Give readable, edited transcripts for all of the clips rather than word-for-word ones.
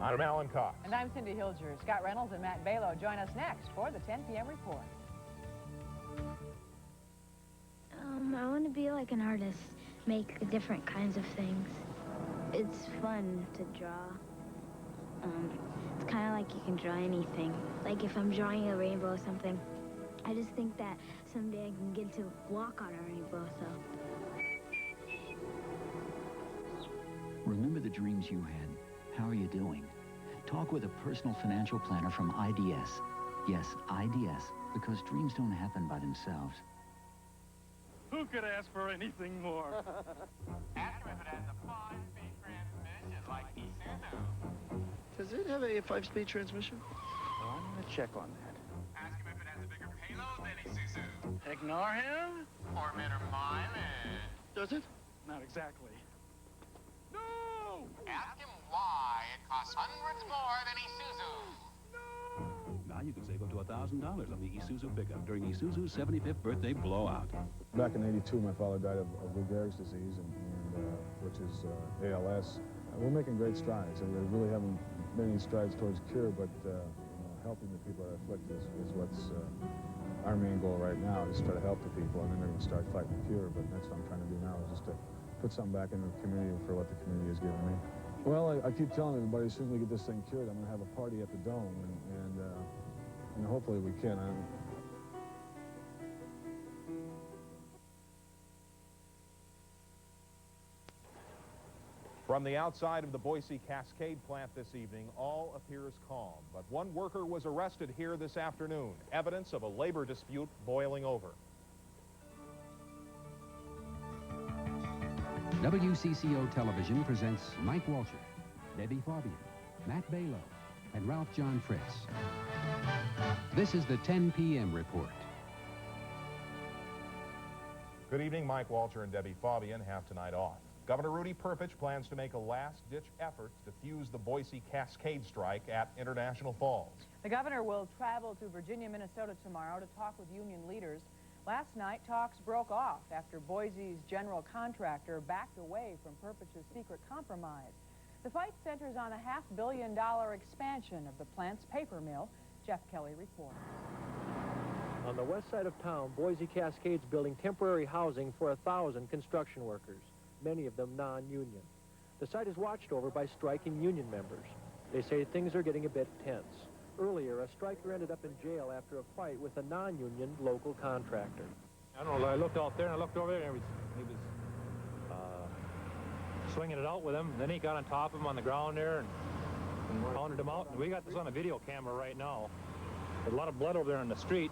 I'm Alan Cox. And I'm Cindy Hilger. Scott Reynolds and Matt Balo join us next for the 10 p.m. report. I want to be like an artist, make different kinds of things. It's fun to draw. It's kind of like you can draw anything. Like if I'm drawing a rainbow or something, I just think that someday I can get to walk on a rainbow, so. Remember the dreams you had. How are you doing? Talk with a personal financial planner from IDS. Yes, IDS, because dreams don't happen by themselves. Who could ask for anything more? Ask him if it has a 5-speed transmission like Isuzu. Does it have a 5-speed transmission? Well, I'm going to check on that. Ask him if it has a bigger payload than Isuzu. Ignore him? Or better mileage. Does it? Not exactly. No! Ask him why it costs hundreds more than Isuzu. Now you can save up to $1,000 on the Isuzu pickup during Isuzu's 75th birthday blowout. Back in '82, my father died of Lou Gehrig's disease, which is ALS. We're making great strides, and we really haven't made any strides towards cure, but helping the people that are afflicted is what's our main goal right now, is try to help the people, and then they're going to start fighting the cure. But that's what I'm trying to do now, is just to put something back into the community for what the community has given me. Well, I keep telling everybody, as soon as we get this thing cured, I'm going to have a party at the Dome, and hopefully we can. From the outside of the Boise Cascade plant this evening, all appears calm. But one worker was arrested here this afternoon. Evidence of a labor dispute boiling over. WCCO Television presents Mike Walcher, Debbie Fabian, Matt Balo, and Ralph John Fritz. This is the 10 p.m. report. Good evening. Mike Walcher and Debbie Fabian have tonight off. Governor Rudy Perpich plans to make a last-ditch effort to defuse the Boise Cascade strike at International Falls. The governor will travel to Virginia, Minnesota tomorrow to talk with union leaders. Last night, talks broke off after Boise's general contractor backed away from Perpich's secret compromise. The fight centers on a $500 million expansion of the plant's paper mill. Jeff Kelly reports. On the west side of town, Boise Cascade's building temporary housing for 1,000 construction workers, many of them non-union. The site is watched over by striking union members. They say things are getting a bit tense. Earlier, a striker ended up in jail after a fight with a non-union local contractor. I don't know, I looked out there and I looked over there and he was swinging it out with him. Then he got on top of him on the ground there and pounded him out. And we got this on a video camera right now. There's a lot of blood over there in the street.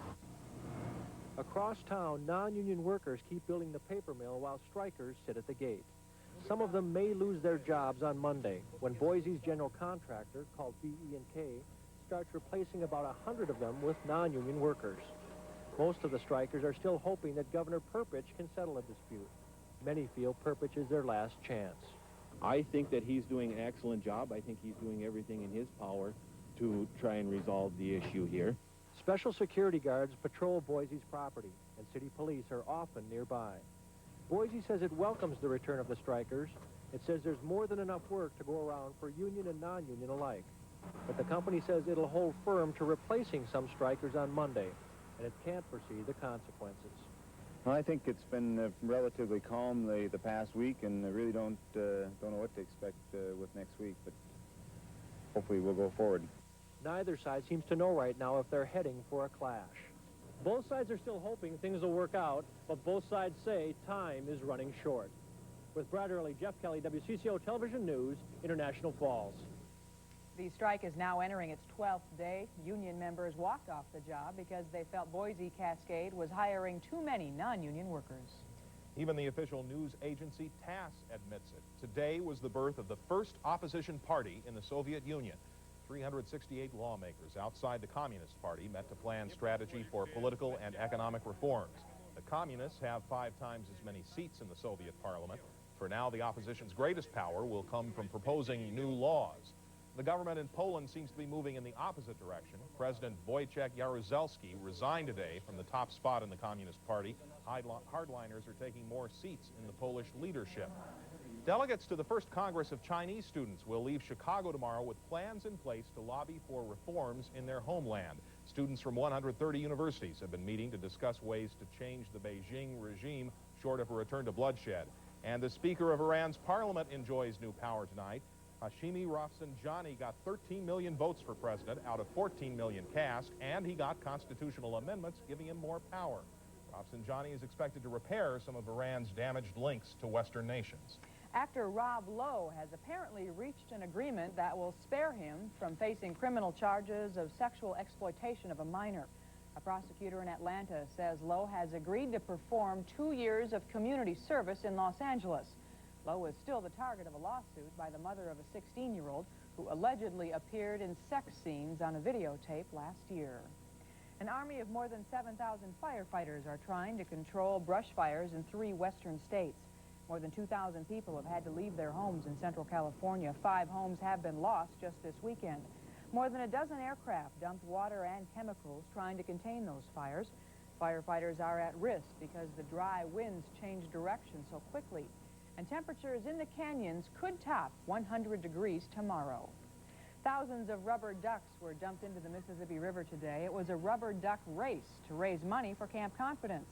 Across town, non-union workers keep building the paper mill while strikers sit at the gate. Some of them may lose their jobs on Monday when Boise's general contractor, called BE&K, starts replacing about 100 of them with non-union workers. Most of the strikers are still hoping that Governor Perpich can settle a dispute. Many feel Perpich is their last chance. I think that he's doing an excellent job. I think he's doing everything in his power to try and resolve the issue here. Special security guards patrol Boise's property, and city police are often nearby. Boise says it welcomes the return of the strikers. It says there's more than enough work to go around for union and non-union alike. But the company says it'll hold firm to replacing some strikers on Monday, and it can't foresee the consequences. Well, I think it's been relatively calm the past week, and I really don't know what to expect with next week, but hopefully we'll go forward. Neither side seems to know right now if they're heading for a clash. Both sides are still hoping things will work out, but both sides say time is running short. With Brad Early, Jeff Kelly, WCCO Television News, International Falls. The strike is now entering its 12th day. Union members walked off the job because they felt Boise Cascade was hiring too many non-union workers. Even the official news agency TASS admits it. Today was the birth of the first opposition party in the Soviet Union. 368 lawmakers outside the Communist Party met to plan strategy for political and economic reforms. The Communists have 5 times as many seats in the Soviet parliament. For now, the opposition's greatest power will come from proposing new laws. The government in Poland seems to be moving in the opposite direction. President Wojciech Jaruzelski resigned today from the top spot in the Communist Party. Hardliners are taking more seats in the Polish leadership. Delegates to the first Congress of Chinese Students will leave Chicago tomorrow with plans in place to lobby for reforms in their homeland. Students from 130 universities have been meeting to discuss ways to change the Beijing regime short of a return to bloodshed. And the Speaker of Iran's parliament enjoys new power tonight. Hashemi Rafsanjani got 13 million votes for president out of 14 million cast, and he got constitutional amendments giving him more power. Rafsanjani is expected to repair some of Iran's damaged links to Western nations. Actor Rob Lowe has apparently reached an agreement that will spare him from facing criminal charges of sexual exploitation of a minor. A prosecutor in Atlanta says Lowe has agreed to perform 2 years of community service in Los Angeles. Lowe is still the target of a lawsuit by the mother of a 16-year-old who allegedly appeared in sex scenes on a videotape last year. An army of more than 7,000 firefighters are trying to control brush fires in 3 western states. More than 2,000 people have had to leave their homes in Central California. 5 homes have been lost just this weekend. More than a dozen aircraft dumped water and chemicals trying to contain those fires. Firefighters are at risk because the dry winds change direction so quickly. And temperatures in the canyons could top 100 degrees tomorrow. Thousands of rubber ducks were dumped into the Mississippi River today. It was a rubber duck race to raise money for Camp Confidence.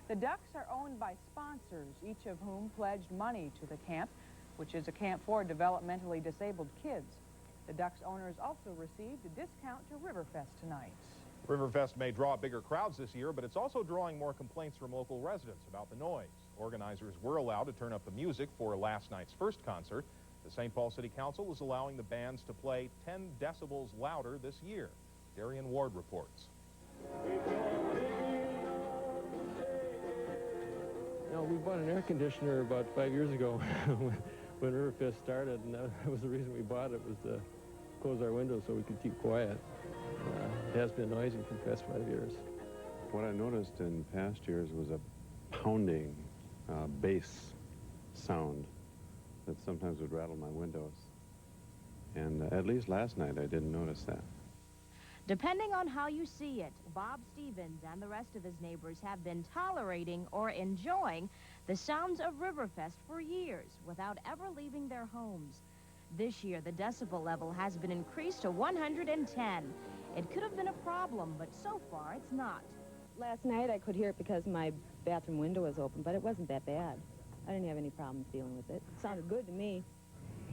The ducks are owned by sponsors, each of whom pledged money to the camp, which is a camp for developmentally disabled kids. The ducks' owners also received a discount to Riverfest tonight. Riverfest may draw bigger crowds this year, but it's also drawing more complaints from local residents about the noise. Organizers were allowed to turn up the music for last night's first concert. The St. Paul City Council is allowing the bands to play 10 decibels louder this year. Darian Ward reports. You know, we bought an air conditioner about 5 years ago when Riverfest started, and that was the reason we bought it, was to close our windows so we could keep quiet. It has been noisy for the past 5 years. What I noticed in past years was a pounding bass sound that sometimes would rattle my windows. And at least last night I didn't notice that. Depending on how you see it, Bob Stevens and the rest of his neighbors have been tolerating or enjoying the sounds of Riverfest for years without ever leaving their homes. This year, the decibel level has been increased to 110. It could have been a problem, but so far it's not. Last night I could hear it because my bathroom window was open, but it wasn't that bad. I didn't have any problems dealing with it. It sounded good to me.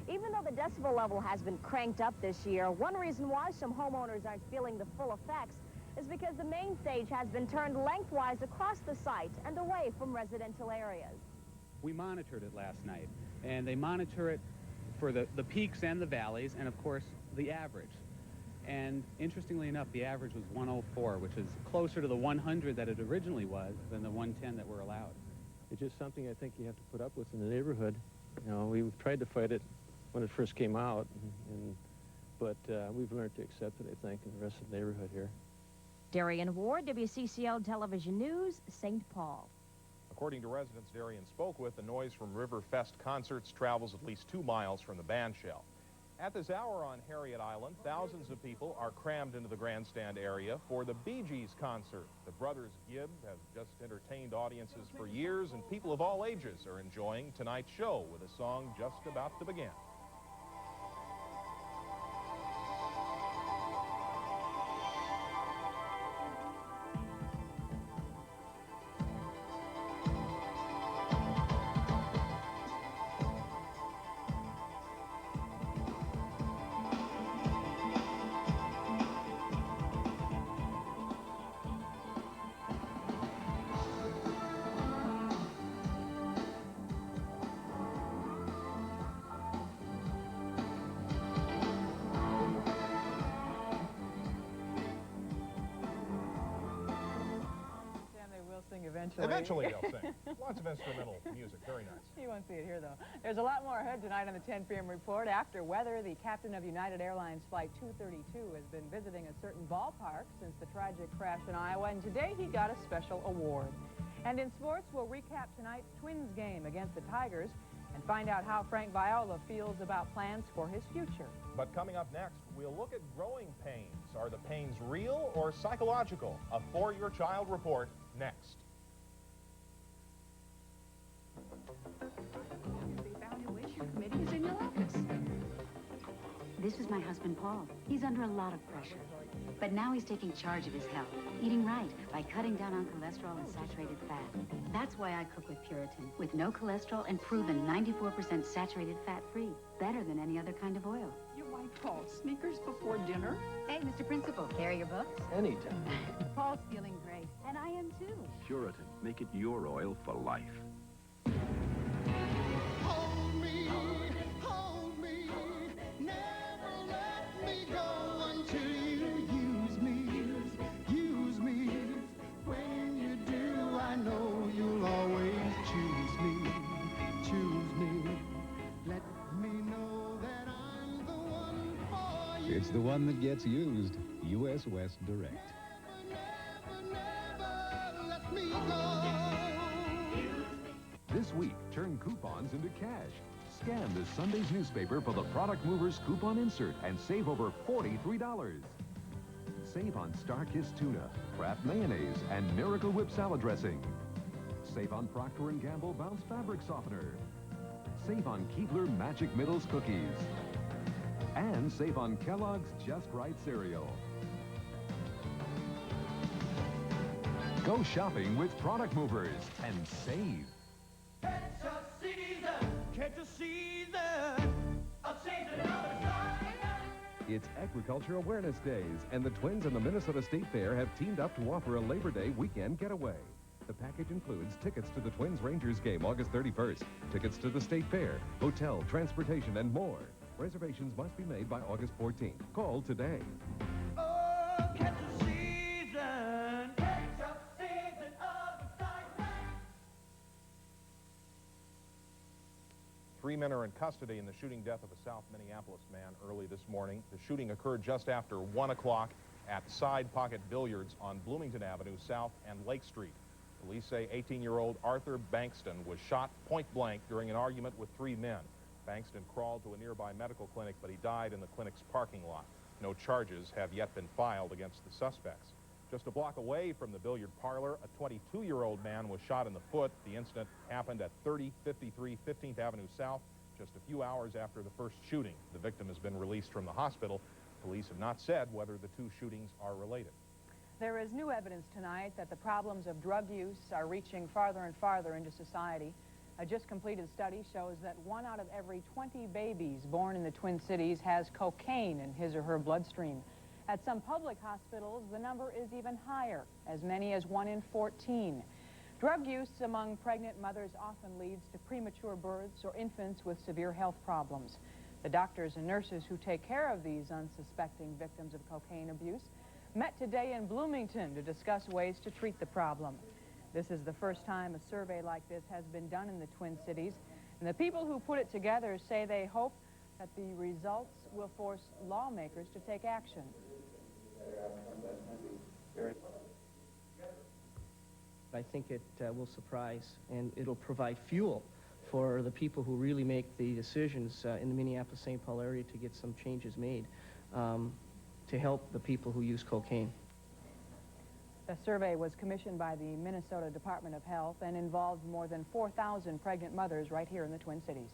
Even though the decibel level has been cranked up this year, one reason why some homeowners aren't feeling the full effects is because the main stage has been turned lengthwise across the site and away from residential areas. We monitored it last night, and they monitor it for the peaks and the valleys, and of course, the average. And interestingly enough, the average was 104, which is closer to the 100 that it originally was than the 110 that were allowed. It's just something I think you have to put up with in the neighborhood. You know, we've tried to fight it when it first came out, but we've learned to accept it, I think, in the rest of the neighborhood here. Darian Ward, WCCO Television News, St. Paul. According to residents Darian spoke with, the noise from Riverfest concerts travels at least 2 miles from the band shell. At this hour on Harriet Island, thousands of people are crammed into the grandstand area for the Bee Gees concert. The brothers Gibb have just entertained audiences for years, and people of all ages are enjoying tonight's show with a song just about to begin. Eventually they'll sing. Lots of instrumental music. Very nice. You won't see it here, though. There's a lot more ahead tonight on the 10 p.m. report. After weather, the captain of United Airlines Flight 232 has been visiting a certain ballpark since the tragic crash in Iowa, and today he got a special award. And in sports, we'll recap tonight's Twins game against the Tigers and find out how Frank Viola feels about plans for his future. But coming up next, we'll look at growing pains. Are the pains real or psychological? A For Your Child report next. Evaluation committee is in your office. This is my husband, Paul. He's under a lot of pressure. But now he's taking charge of his health, eating right by cutting down on cholesterol and saturated fat. That's why I cook with Puritan, with no cholesterol and proven 94% saturated fat-free. Better than any other kind of oil. Your wife calls sneakers before dinner? Hey, Mr. Principal, carry your books? Anytime. Paul's feeling great, and I am too. Puritan. Make it your oil for life. Hold me, never let me go until you use me. When you do, I know you'll always choose me. Let me know that I'm the one for you. It's the one that gets used. U.S. West Direct. Never let me go. This week, turn coupons into cash. Scan this Sunday's newspaper for the Product Movers coupon insert and save over $43. Save on Star-Kissed tuna, Kraft mayonnaise, and Miracle Whip salad dressing. Save on Procter & Gamble Bounce fabric softener. Save on Keebler Magic Middles cookies. And save on Kellogg's Just Right cereal. Go shopping with Product Movers and save. Catch a season It's Agriculture Awareness Days, and the Twins and the Minnesota State Fair have teamed up to offer a Labor Day weekend getaway. The package includes tickets to the Twins-Rangers game August 31st, tickets to the State Fair, hotel, transportation, and more. Reservations must be made by August 14th. Call today. catch a season of excitement. 3 men are in custody in the shooting death of a South Minneapolis man early this morning. The shooting occurred just after 1 o'clock at Side Pocket Billiards on Bloomington Avenue South and Lake Street. Police say 18-year-old Arthur Bankston was shot point blank during an argument with 3 men. Bankston crawled to a nearby medical clinic, but he died in the clinic's parking lot. No charges have yet been filed against the suspects. Just a block away from the billiard parlor, a 22-year-old man was shot in the foot. The incident happened at 3053 15th Avenue South, just a few hours after the first shooting. The victim has been released from the hospital. Police have not said whether the 2 shootings are related. There is new evidence tonight that the problems of drug use are reaching farther and farther into society. A just completed study shows that 1 out of every 20 babies born in the Twin Cities has cocaine in his or her bloodstream. At some public hospitals, the number is even higher, as many as 1 in 14. Drug use among pregnant mothers often leads to premature births or infants with severe health problems. The doctors and nurses who take care of these unsuspecting victims of cocaine abuse met today in Bloomington to discuss ways to treat the problem. This is the first time a survey like this has been done in the Twin Cities, and the people who put it together say they hope that the results will force lawmakers to take action. I think it will surprise, and it'll provide fuel for the people who really make the decisions in the Minneapolis-St. Paul area to get some changes made to help the people who use cocaine. The survey was commissioned by the Minnesota Department of Health and involved more than 4,000 pregnant mothers right here in the Twin Cities.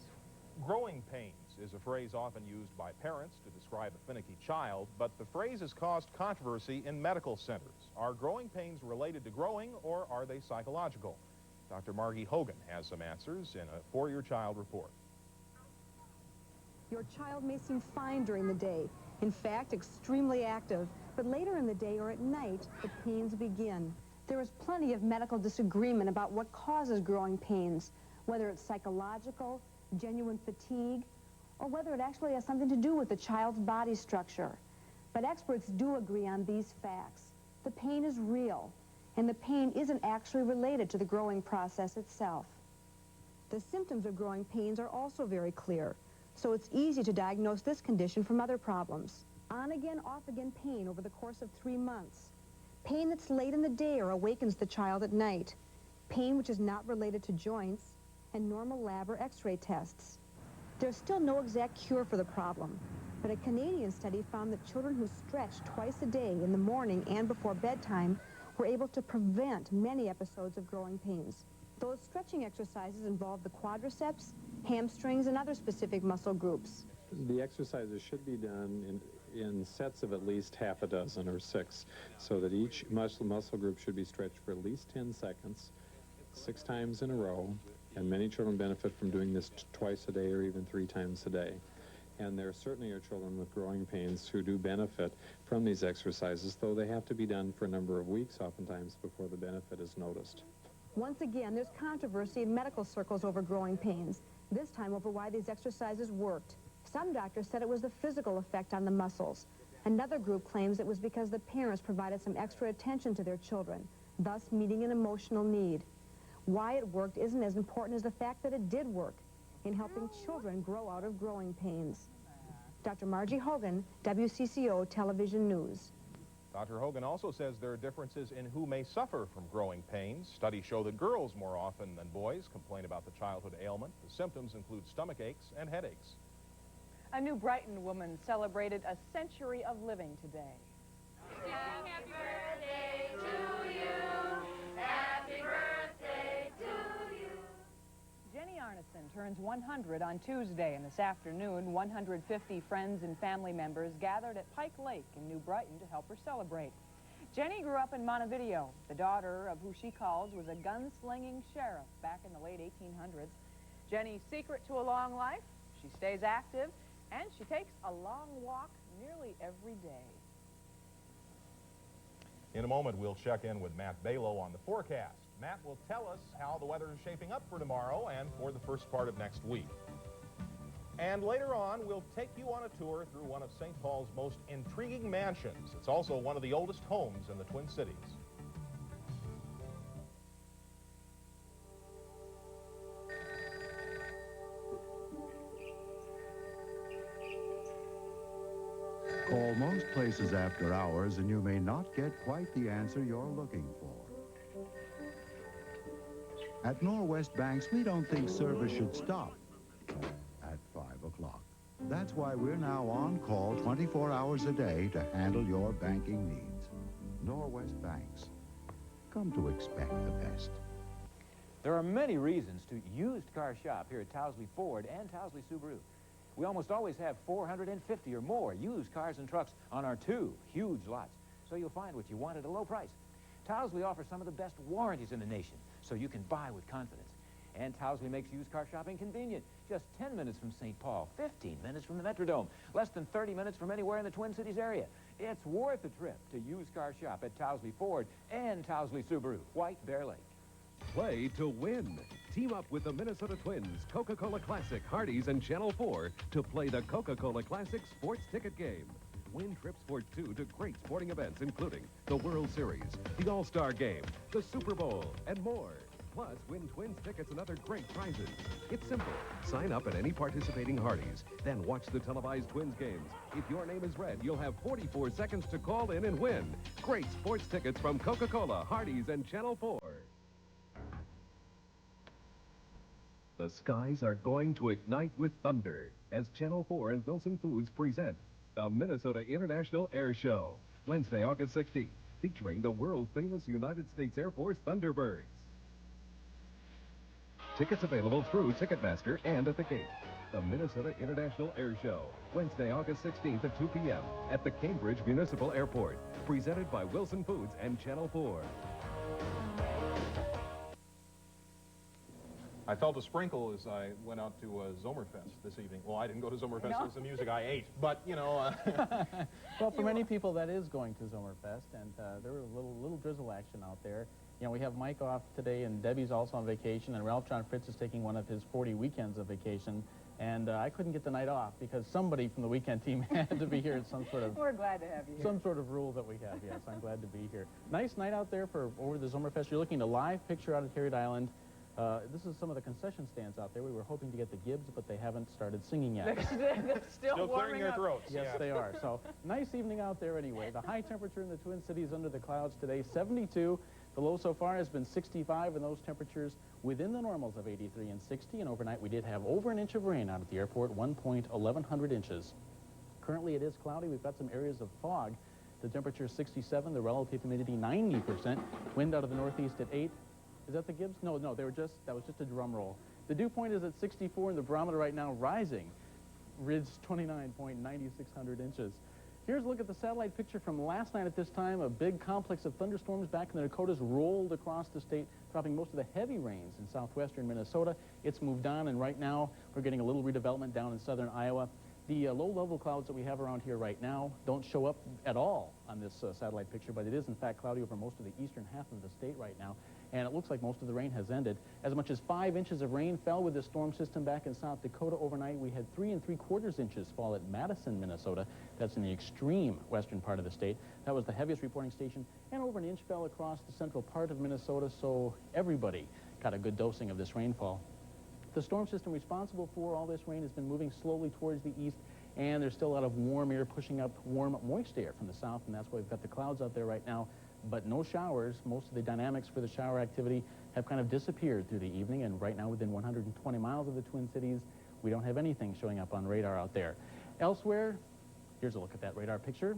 Growing pains is a phrase often used by parents to describe a finicky child, but the phrase has caused controversy in medical centers. Are growing pains related to growing, or are they psychological? Dr. Margie Hogan has some answers in a For Your Child report. Your child may seem fine during the day, in fact, extremely active, but later in the day or at night, the pains begin. There is plenty of medical disagreement about what causes growing pains, whether it's psychological, genuine fatigue, or whether it actually has something to do with the child's body structure. But experts do agree on these facts. The pain is real, and the pain isn't actually related to the growing process itself. The symptoms of growing pains are also very clear, so it's easy to diagnose this condition from other problems. On-again, off-again pain over the course of 3 months. Pain that's late in the day or awakens the child at night. Pain which is not related to joints, and normal lab or x-ray tests. There's still no exact cure for the problem, but a Canadian study found that children who stretched twice a day in the morning and before bedtime were able to prevent many episodes of growing pains. Those stretching exercises involve the quadriceps, hamstrings, and other specific muscle groups. The exercises should be done in sets of at least half a dozen or 6, so that each muscle group should be stretched for at least 10 seconds, 6 times in a row, and many children benefit from doing this twice a day or even 3 times a day. And there certainly are children with growing pains who do benefit from these exercises, though they have to be done for a number of weeks oftentimes before the benefit is noticed. Once again, there's controversy in medical circles over growing pains, this time over why these exercises worked. Some doctors said it was the physical effect on the muscles. Another group claims it was because the parents provided some extra attention to their children, thus meeting an emotional need. Why it worked isn't as important as the fact that it did work in helping children grow out of growing pains. Dr. Margie Hogan, WCCO Television News. Dr. Hogan also says there are differences in who may suffer from growing pains. Studies show that girls more often than boys complain about the childhood ailment. The symptoms include stomach aches and headaches. A New Brighton woman celebrated a century of living today. Happy birthday to you. Happy birthday to you. Jenny Arneson turns 100 on Tuesday, and this afternoon, 150 friends and family members gathered at Pike Lake in New Brighton to help her celebrate. Jenny grew up in Montevideo. The daughter of who she calls was a gunslinging sheriff back in the late 1800s. Jenny's secret to a long life: she stays active, and she takes a long walk nearly every day. In a moment, we'll check in with Matt Balow on the forecast. Matt will tell us how the weather is shaping up for tomorrow and for the first part of next week. And later on, we'll take you on a tour through one of St. Paul's most intriguing mansions. It's also one of the oldest homes in the Twin Cities. Call most places after hours and you may not get quite the answer you're looking for. At Norwest Banks, we don't think service should stop at 5 o'clock. That's why we're now on call 24 hours a day to handle your banking needs. Norwest Banks. Come to expect the best. There are many reasons to used car shop here at Towsley Ford and Towsley Subaru. We almost always have 450 or more used cars and trucks on our 2 huge lots, so you'll find what you want at a low price. Towsley offers some of the best warranties in the nation, so you can buy with confidence. And Towsley makes used car shopping convenient. Just 10 minutes from St. Paul, 15 minutes from the Metrodome, less than 30 minutes from anywhere in the Twin Cities area. It's worth a trip to used car shop at Towsley Ford and Towsley Subaru, White Bear Lake. Play to win. Team up with the Minnesota Twins, Coca-Cola Classic, Hardee's, and Channel 4 to play the Coca-Cola Classic Sports Ticket Game. Win trips for 2 to great sporting events, including the World Series, the All-Star Game, the Super Bowl, and more. Plus, win Twins tickets and other great prizes. It's simple. Sign up at any participating Hardee's, then watch the televised Twins games. If your name is read, you'll have 44 seconds to call in and win. Great sports tickets from Coca-Cola, Hardee's, and Channel 4. The skies are going to ignite with thunder as Channel 4 and Wilson Foods present the Minnesota International Air Show, Wednesday, August 16th, featuring the world-famous United States Air Force Thunderbirds. Tickets available through Ticketmaster and at the gate. The Minnesota International Air Show, Wednesday, August 16th at 2 p.m. at the Cambridge Municipal Airport, presented by Wilson Foods and Channel 4. I felt a sprinkle as I went out to Zomerfest this evening. Well, I didn't go to Zomerfest. It was the music I ate. But, you know... Well, for many people, that is going to Zomerfest, and there was a little drizzle action out there. You know, we have Mike off today, and Debbie's also on vacation, and Ralph John Fritz is taking one of his 40 weekends of vacation. And I couldn't get the night off because somebody from the weekend team had to be here at some sort of... We're glad to have you here. Some sort of rule that we have, yes. I'm glad to be here. Nice night out there for over the Zomerfest. You're looking at a live picture out of Tarrant Island. This is some of the concession stands out there. We were hoping to get the Gibbs, but they haven't started singing yet. They're still clearing their throats. Yes, they are. So, nice evening out there anyway. The high temperature in the Twin Cities under the clouds today, 72. The low so far has been 65, and those temperatures within the normals of 83 and 60. And overnight, we did have over an inch of rain out at the airport, 1.11 inches. Currently, it is cloudy. We've got some areas of fog. The temperature is 67, the relative humidity 90%. Wind out of the northeast at 8. Is that the Gibbs? No, that was just a drum roll. The dew point is at 64 and the barometer right now rising. Ridge 29.9600 inches. Here's a look at the satellite picture from last night at this time. A big complex of thunderstorms back in the Dakotas rolled across the state, dropping most of the heavy rains in southwestern Minnesota. It's moved on, and right now we're getting a little redevelopment down in southern Iowa. The low-level clouds that we have around here right now don't show up at all on this satellite picture, but it is in fact cloudy over most of the eastern half of the state right now, and it looks like most of the rain has ended. As much as 5 inches of rain fell with this storm system back in South Dakota overnight. We had 3 3/4 inches fall at Madison, Minnesota. That's in the extreme western part of the state. That was the heaviest reporting station, and over an inch fell across the central part of Minnesota, so everybody got a good dosing of this rainfall. The storm system responsible for all this rain has been moving slowly towards the east, and there's still a lot of warm air pushing up warm, moist air from the south, and that's why we've got the clouds out there right now, but no showers. Most of the dynamics for the shower activity have kind of disappeared through the evening, and right now within 120 miles of the Twin Cities, we don't have anything showing up on radar out there. Elsewhere, here's a look at that radar picture.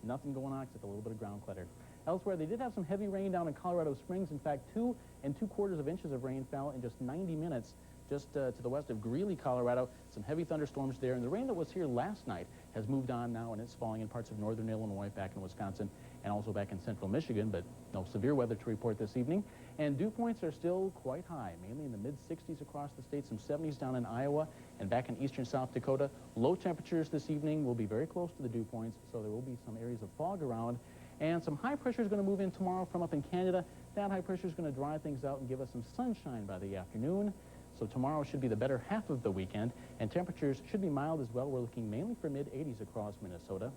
Nothing going on except a little bit of ground clutter. Elsewhere, they did have some heavy rain down in Colorado Springs. In fact, 2 2/4 inches of rain fell in just 90 minutes just to the west of Greeley, Colorado. Some heavy thunderstorms there, and the rain that was here last night has moved on now, and it's falling in parts of northern Illinois, back in Wisconsin, and also back in central Michigan, but no severe weather to report this evening. And dew points are still quite high, mainly in the mid-60s across the state, some 70s down in Iowa and back in eastern South Dakota. Low temperatures this evening will be very close to the dew points, so there will be some areas of fog around. And some high pressure is going to move in tomorrow from up in Canada. That high pressure is going to dry things out and give us some sunshine by the afternoon. So tomorrow should be the better half of the weekend, and temperatures should be mild as well. We're looking mainly for mid-80s across Minnesota.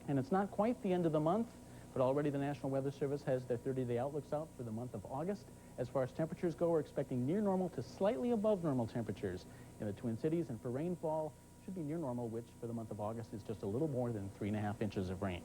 And it's not quite the end of the month, but already the National Weather Service has their 30-day outlooks out for the month of August. As far as temperatures go, we're expecting near normal to slightly above normal temperatures in the Twin Cities, and for rainfall, should be near normal, which for the month of August is just a little more than 3.5 inches of rain.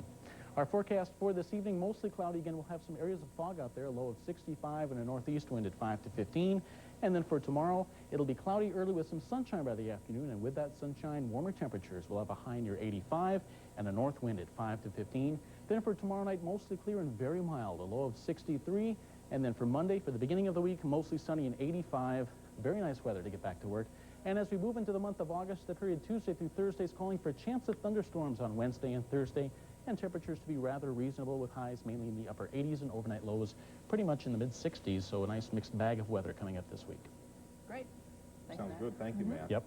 Our forecast for this evening, mostly cloudy again. We'll have some areas of fog out there, a low of 65 and a northeast wind at 5 to 15. And then for tomorrow, it'll be cloudy early with some sunshine by the afternoon, and with that sunshine, warmer temperatures. We'll have a high near 85 and a north wind at 5 to 15. Then for tomorrow night, mostly clear and very mild, a low of 63. And then for Monday, for the beginning of the week, mostly sunny and 85. Very nice weather to get back to work. And as we move into the month of August, the period Tuesday through Thursday is calling for a chance of thunderstorms on Wednesday and Thursday, and temperatures to be rather reasonable with highs mainly in the upper 80s and overnight lows pretty much in the mid-60s, so a nice mixed bag of weather coming up this week. Great. Sounds good. Thank you, Matt. Yep.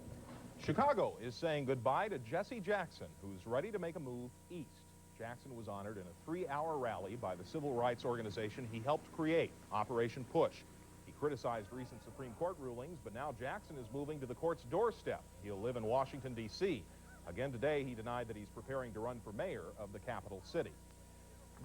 Chicago is saying goodbye to Jesse Jackson, who's ready to make a move east. Jackson was honored in a 3-hour rally by the civil rights organization he helped create, Operation Push. He criticized recent Supreme Court rulings, but now Jackson is moving to the court's doorstep. He'll live in Washington, D.C. Again today, he denied that he's preparing to run for mayor of the capital city.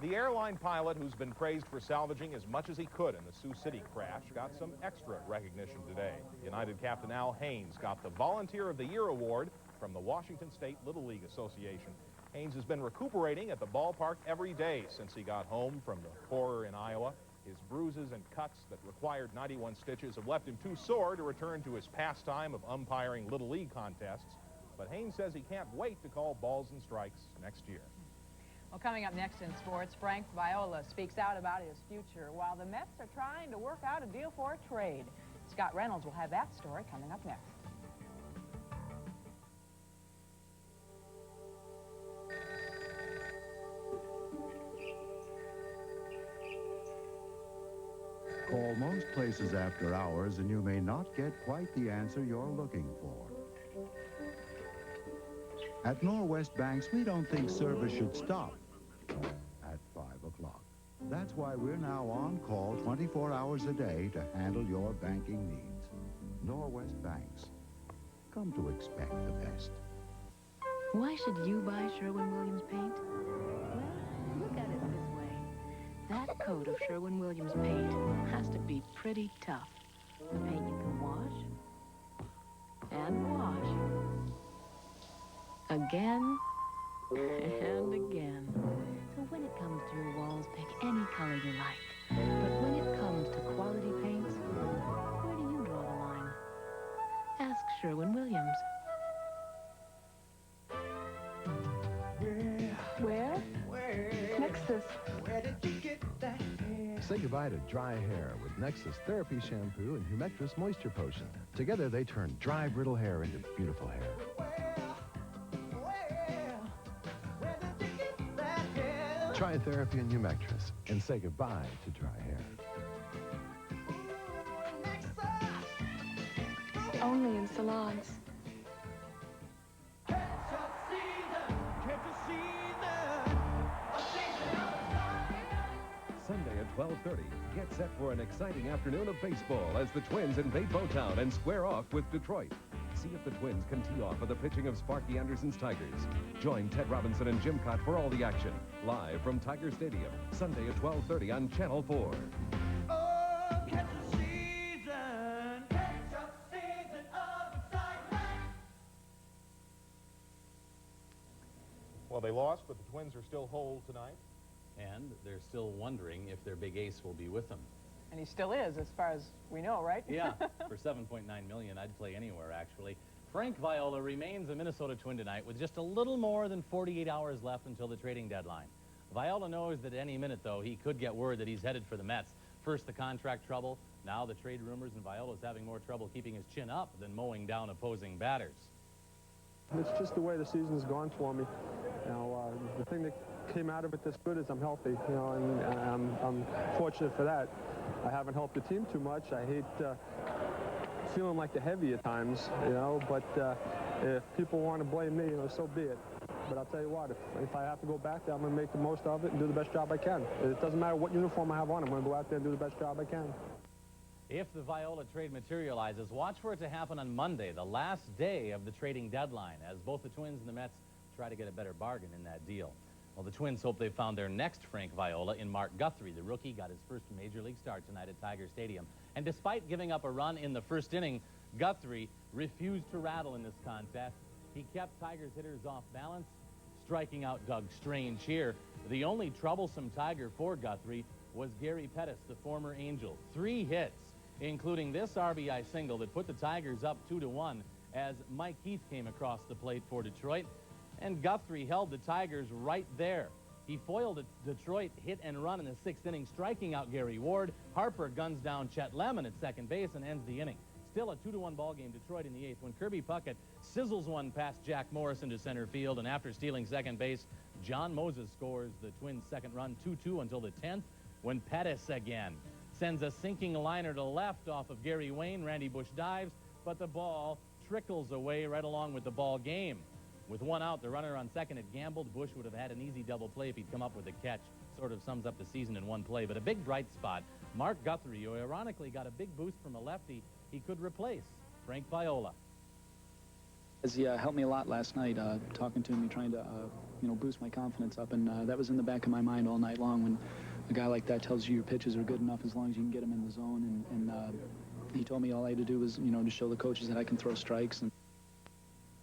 The airline pilot, who's been praised for salvaging as much as he could in the Sioux City crash, got some extra recognition today. United Captain Al Haynes got the Volunteer of the Year award from the Washington State Little League Association. Haynes has been recuperating at the ballpark every day since he got home from the horror in Iowa. His bruises and cuts that required 91 stitches have left him too sore to return to his pastime of umpiring Little League contests. But Haynes says he can't wait to call balls and strikes next year. Well, coming up next in sports, Frank Viola speaks out about his future while the Mets are trying to work out a deal for a trade. Scott Reynolds will have that story coming up next. Call most places after hours and you may not get quite the answer you're looking for. At Norwest Banks, we don't think service should stop at 5 o'clock. That's why we're now on call 24 hours a day to handle your banking needs. Norwest Banks. Come to expect the best. Why should you buy Sherwin-Williams paint? Well, look at it this way. That coat of Sherwin-Williams paint has to be pretty tough. The paint you can wash and wash. Again and again. So when it comes to your walls, pick any color you like. But when it comes to quality paints, where do you draw the line? Ask Sherwin-Williams. Where? Nexus. Where did you get that hair Say goodbye to dry hair with Nexus Therapy Shampoo and Humectress Moisture Potion. Together, they turn dry, brittle hair into beautiful hair. Try Therapy and Humectress and say goodbye to dry hair. Only in salons. Sunday at 12:30, get set for an exciting afternoon of baseball as the Twins invade Botown and square off with Detroit. See if the Twins can tee off with the pitching of Sparky Anderson's Tigers. Join Ted Robinson and Jim Cott for all the action. Live from Tiger Stadium, Sunday at 12:30 on Channel 4. Well, they lost, but the Twins are still whole tonight. And they're still wondering if their big ace will be with them. And he still is, as far as we know, right? Yeah, for $7.9 million, I'd play anywhere, actually. Frank Viola remains a Minnesota Twin tonight with just a little more than 48 hours left until the trading deadline. Viola knows that any minute, though, he could get word that he's headed for the Mets. First, the contract trouble, now the trade rumors, and Viola's having more trouble keeping his chin up than mowing down opposing batters. It's just the way the season's gone for me. You know, the thing that came out of it this good is I'm healthy, you know, and I'm fortunate for that. I haven't helped the team too much. I hate feeling like the heavy at times, you know, but if people want to blame me, you know, so be it. But I'll tell you what, if I have to go back there, I'm going to make the most of it and do the best job I can. It doesn't matter what uniform I have on, I'm going to go out there and do the best job I can. If the Viola trade materializes, watch for it to happen on Monday, the last day of the trading deadline, as both the Twins and the Mets try to get a better bargain in that deal. Well, the Twins hope they've found their next Frank Viola in Mark Guthrie. The rookie got his first Major League start tonight at Tiger Stadium. And despite giving up a run in the first inning, Guthrie refused to rattle in this contest. He kept Tigers hitters off balance, striking out Doug Strange here. The only troublesome Tiger for Guthrie was Gary Pettis, the former Angel. 3 hits, including this RBI single that put the Tigers up 2-1 as Mike Heath came across the plate for Detroit. And Guthrie held the Tigers right there. He foiled a Detroit hit and run in the 6th inning, striking out Gary Ward. Harper guns down Chet Lemon at second base and ends the inning. Still a 2-1 ball game, Detroit in the 8th, when Kirby Puckett sizzles one past Jack Morrison to center field, and after stealing second base, John Moses scores the Twins' second run, 2-2 until the 10th, when Pettis again sends a sinking liner to left off of Gary Wayne. Randy Bush dives, but the ball trickles away right along with the ball game. With 1 out, the runner on second had gambled. Bush would have had an easy double play if he'd come up with a catch. Sort of sums up the season in one play. But a big bright spot, Mark Guthrie, who ironically got a big boost from a lefty he could replace, Frank Viola. He helped me a lot last night, talking to me, trying to boost my confidence up. And that was in the back of my mind all night long when a guy like that tells you your pitches are good enough as long as you can get them in the zone. And he told me all I had to do was, to show the coaches that I can throw strikes.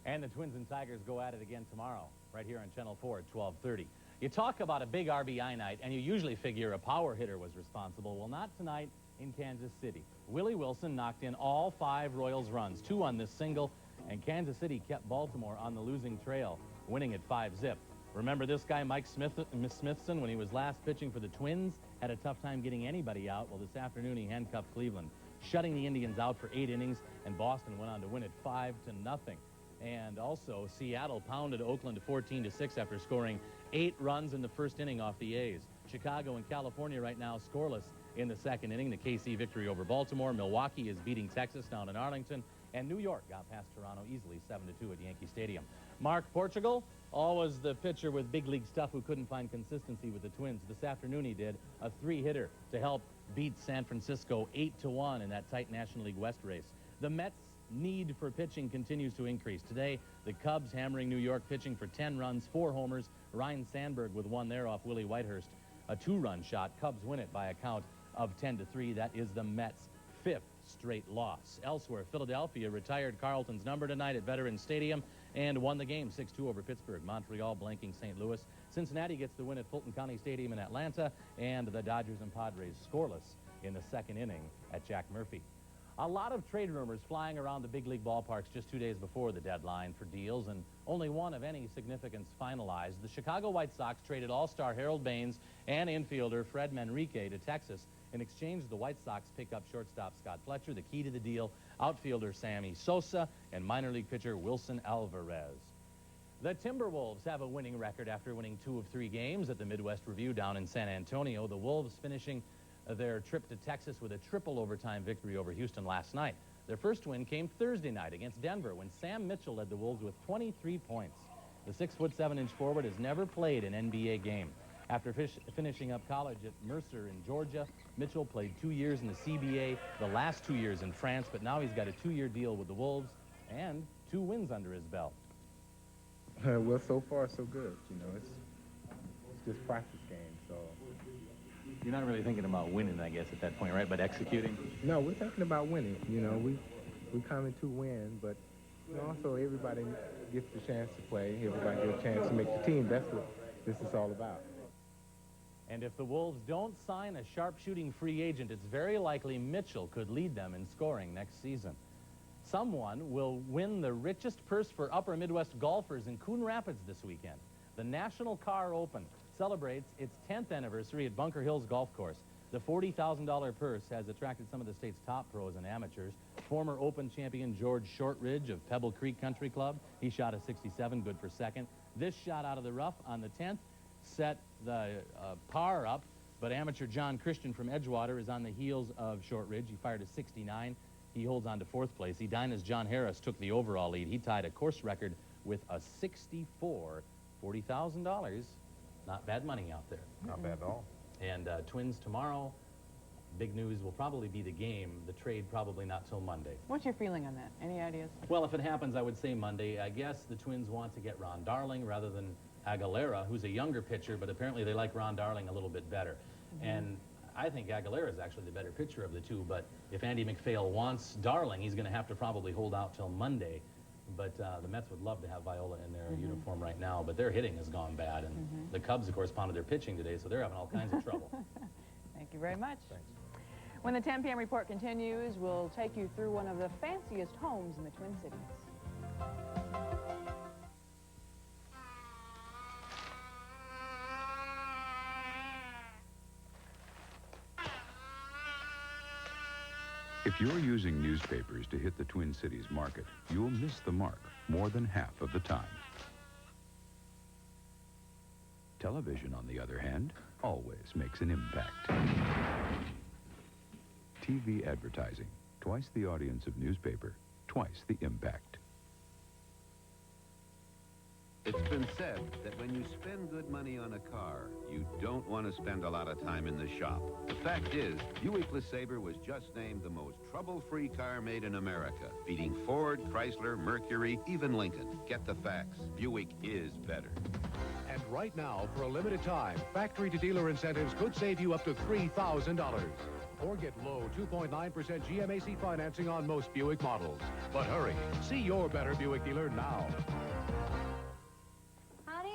And the Twins and Tigers go at it again tomorrow, right here on Channel 4 at 12:30. You talk about a big RBI night, and you usually figure a power hitter was responsible. Well, not tonight in Kansas City. Willie Wilson knocked in all 5 Royals runs, 2 on this single, and Kansas City kept Baltimore on the losing trail, winning at 5-zip. Remember this guy, Mike Smithson, when he was last pitching for the Twins, had a tough time getting anybody out. Well, this afternoon he handcuffed Cleveland, shutting the Indians out for 8 innings, and Boston went on to win it 5-0. And also, Seattle pounded Oakland 14-6 after scoring 8 runs in the first inning off the A's. Chicago and California right now scoreless in the second inning. The KC victory over Baltimore. Milwaukee is beating Texas down in Arlington. And New York got past Toronto easily 7-2 at Yankee Stadium. Mark Portugal, always the pitcher with big league stuff who couldn't find consistency with the Twins. This afternoon he did a 3-hitter to help beat San Francisco 8-1 in that tight National League West race. The Mets' need for pitching continues to increase. Today, the Cubs hammering New York, pitching for 10 runs, 4 homers. Ryan Sandberg with 1 there off Willie Whitehurst. A 2-run shot. Cubs win it by a count of 10-3. That is the Mets' 5th straight loss. Elsewhere, Philadelphia retired Carlton's number tonight at Veterans Stadium and won the game 6-2 over Pittsburgh. Montreal blanking St. Louis. Cincinnati gets the win at Fulton County Stadium in Atlanta, and the Dodgers and Padres scoreless in the second inning at Jack Murphy. A lot of trade rumors flying around the big league ballparks just 2 days before the deadline for deals, and only one of any significance finalized. The Chicago White Sox traded all-star Harold Baines and infielder Fred Manrique to Texas In exchange, the White Sox pick up shortstop Scott Fletcher, the key to the deal, outfielder Sammy Sosa, and minor league pitcher Wilson Alvarez. The Timberwolves have a winning record after winning 2 of 3 games at the Midwest Review down in San Antonio. The Wolves finishing their trip to Texas with a triple overtime victory over Houston last night. Their first win came Thursday night against Denver when Sam Mitchell led the Wolves with 23 points. The 6'7" forward has never played an NBA game. After finishing up college at Mercer in Georgia, Mitchell played 2 years in the CBA, the last 2 years in France, but now he's got a 2-year deal with the Wolves and 2 wins under his belt. Well, so far so good. You know, it's just practice game, so. You're not really thinking about winning, I guess, at that point, right? But executing? No, we're thinking about winning. You know, we coming to win, but you know, also everybody gets the chance to play. Everybody gets a chance to make the team. That's what this is all about. And if the Wolves don't sign a sharpshooting free agent, it's very likely Mitchell could lead them in scoring next season. Someone will win the richest purse for upper Midwest golfers in Coon Rapids this weekend. The National Car Open celebrates its 10th anniversary at Bunker Hills Golf Course. The $40,000 purse has attracted some of the state's top pros and amateurs. Former Open champion George Shortridge of Pebble Creek Country Club, he shot a 67, good for second. This shot out of the rough on the 10th set the par up, but amateur John Christian from Edgewater is on the heels of Shortridge. He fired a 69. He holds on to 4th place. Edina's John Harris took the overall lead. He tied a course record with a 64, $40,000. Not bad money out there. Not bad at all. And Twins tomorrow. Big news will probably be the game. The trade probably not till Monday. What's your feeling on that? Any ideas? Well, if it happens, I would say Monday. I guess the Twins want to get Ron Darling rather than Aguilera, who's a younger pitcher, but apparently they like Ron Darling a little bit better. And I think Aguilera is actually the better pitcher of the two, but if Andy McPhail wants Darling, he's going to have to probably hold out till Monday. But the Mets would love to have Viola in their uniform right now, but their hitting has gone bad, and the Cubs, of course, pounded their pitching today, so they're having all kinds of trouble. Thank you very much. Thanks. When the 10 p.m. report continues, we'll take you through one of the fanciest homes in the Twin Cities. If you're using newspapers to hit the Twin Cities market, you'll miss the mark more than half of the time. Television, on the other hand, always makes an impact. TV advertising, twice the audience of newspaper, twice the impact. It's been said that when you spend good money on a car, you don't want to spend a lot of time in the shop. The fact is, Buick LeSabre was just named the most trouble-free car made in America, beating Ford, Chrysler, Mercury, even Lincoln. Get the facts. Buick is better. And right now, for a limited time, factory-to-dealer incentives could save you up to $3,000. Or get low 2.9% GMAC financing on most Buick models. But hurry, see your better Buick dealer now.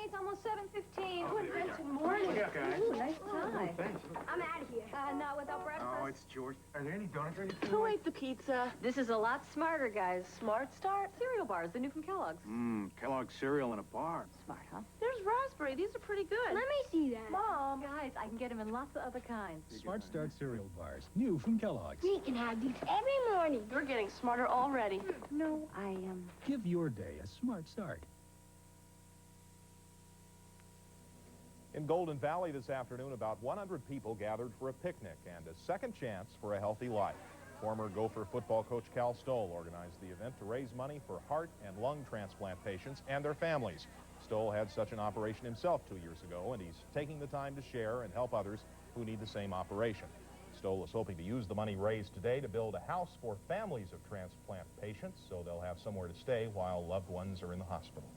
It's almost 7:15. Oh, Good morning. Look out, guys. Ooh, nice tie. Thanks. I'm out of here. Not without breakfast. Oh, it's George. Are there any donuts or anything? Who ate the pizza? This is a lot smarter, guys. Smart Start cereal bars, the new from Kellogg's. Kellogg's cereal in a bar. Smart, huh? There's raspberry. These are pretty good. Let me see that. Mom. Guys, I can get them in lots of other kinds. Smart Start cereal bars, new from Kellogg's. We can have these every morning. You're getting smarter already. No, I am. Give your day a smart start. In Golden Valley this afternoon, about 100 people gathered for a picnic and a second chance for a healthy life. Former Gopher football coach Cal Stoll organized the event to raise money for heart and lung transplant patients and their families. Stoll had such an operation himself 2 years ago, and he's taking the time to share and help others who need the same operation. Stoll is hoping to use the money raised today to build a house for families of transplant patients so they'll have somewhere to stay while loved ones are in the hospital.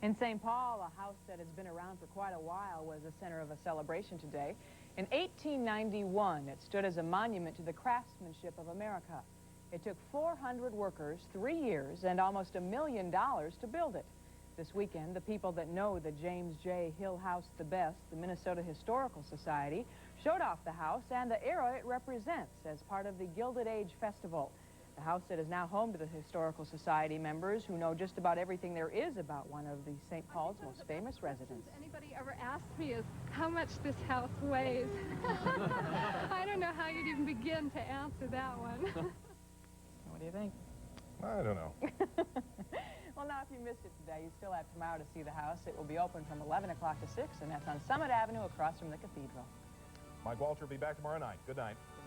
In St. Paul, a house that has been around for quite a while was the center of a celebration today. In 1891, it stood as a monument to the craftsmanship of America. It took 400 workers, 3 years, and almost $1 million to build it. This weekend, the people that know the James J. Hill House the best, the Minnesota Historical Society, showed off the house and the era it represents as part of the Gilded Age Festival. The house that is now home to the Historical Society members who know just about everything there is about one of the St. Paul's most famous residents. Anybody ever asked me is how much this house weighs. I don't know how you'd even begin to answer that one. What do you think? I don't know. Well, now, if you missed it today, you still have tomorrow to see the house. It will be open from 11 o'clock to 6, and that's on Summit Avenue across from the cathedral. Mike Walter will be back tomorrow night. Good night. Good night.